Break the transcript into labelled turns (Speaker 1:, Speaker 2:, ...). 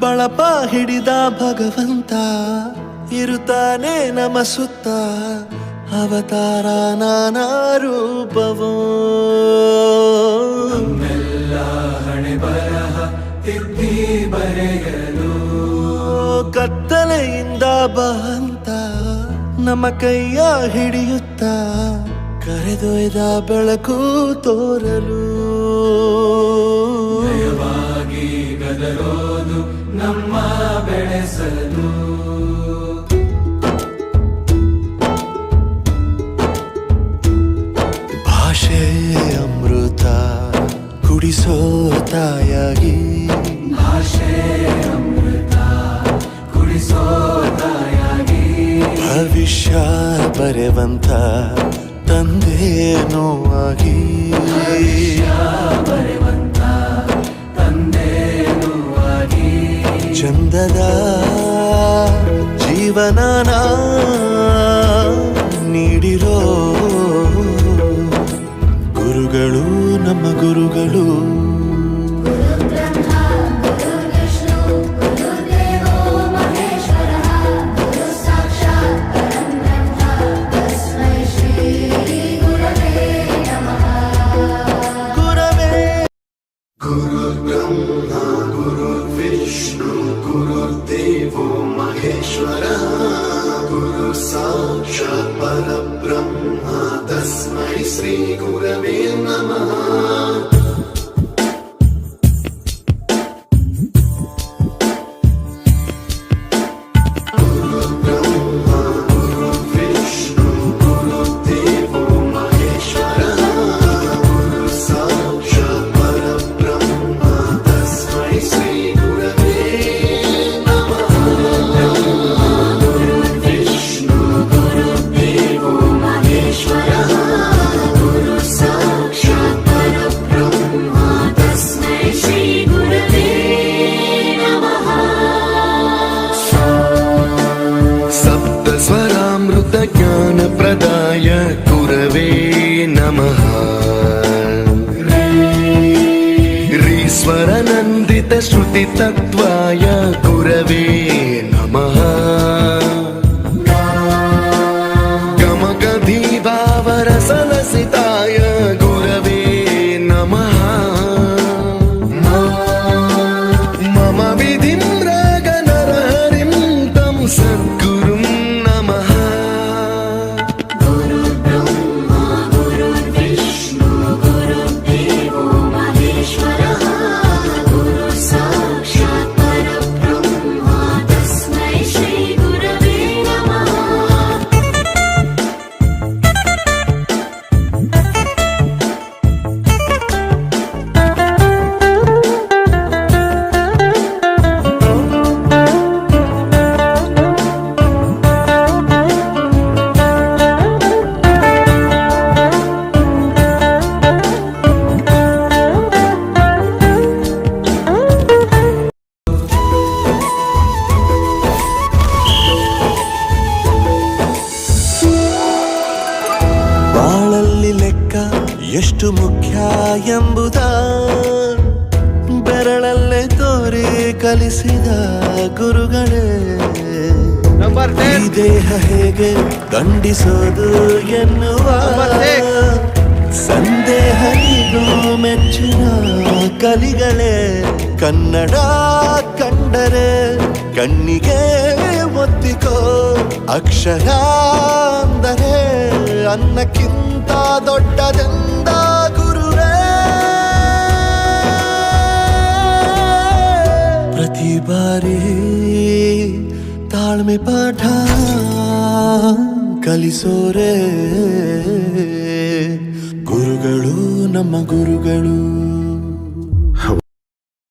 Speaker 1: ಬಳಪ ಹಿಡಿದ ಭಗವಂತ ಇರುತ್ತಾನೆ ನಮ ಸುತ್ತ ಅವತಾರ ನಾನಾ ರೂಪವೋ
Speaker 2: ನಮ್ಮೆಲ್ಲ ಹಣೆ ಬರಹ ತಿದ್ದಿ ಬರೆಯಲು
Speaker 1: ಕತ್ತಲೆಯಿಂದ ಬಂತ ನಮ್ಮ ಕೈಯ ಹಿಡಿಯುತ್ತ ಕರೆದೊಯ್ದ ಬೆಳಕು ತೋರಲು
Speaker 2: ನಯವಾಗಿ ಗದರೋದು ನಮ್ಮ ಬೆಳೆಸಲು
Speaker 1: ಭಾಷೆ ಅಮೃತ ಕುಡಿಸೋ ತಾಯಾಗಿ
Speaker 2: ಭಾಷೆ ಅಮೃತ ಕುಡಿಸೋ ತಾಯಾಗಿ
Speaker 1: ಭವಿಷ್ಯ ಬರೆವಂತ ತಂದೇನೋ ಆಗಿ
Speaker 2: ಬರೆವಂತ ತಂದೇನೂ ಆಗಿ
Speaker 1: ಚಂದದ ಜೀವನನ ನೀಡಿರೋ ಗುರುಗಳು ನಮ್ಮ ಗುರುಗಳು
Speaker 3: गुरुर्देवो महेश्वरः गुरु साक्षात् परब्रह्म तस्मै श्री गुरवे नमः ज्ञानप्रदाय गुरवे नमः रीश्वरनन्दितश्रुतितत्त्वाय गुरवे नमः गमगधीभावरसलसिताय गुरवे नमः मम विधिं रागनरहरिं तं सद्गुरुं नमः
Speaker 1: ಎಷ್ಟು ಮುಖ್ಯ ಎಂಬುದ ಬೆರಳಲ್ಲೇ ತೋರಿ ಕಲಿಸಿದ ಗುರುಗಳೇ ಈ ದೇಹ ಹೇಗೆ ದಂಡಿಸೋದು ಎನ್ನುವ ಸಂದೇಹನಿಗೂ ಮೆಚ್ಚಿನ ಕಲಿಗಳೇ ಕನ್ನಡ ಕಂಡರೆ ಕಣ್ಣಿಗೆ ಒತ್ತಿಕೋ ಅಕ್ಷರ ಅಂದರೆ ಅನ್ನಕ್ಕಿಂತ ದೊಡ್ಡದೆಂದ ಗುರುವೇ ಪ್ರತಿ ಬಾರಿ ತಾಳ್ಮೆ ಪಾಠ ಕಲಿಸೋರೆ ಗುರುಗಳು ನಮ್ಮ ಗುರುಗಳು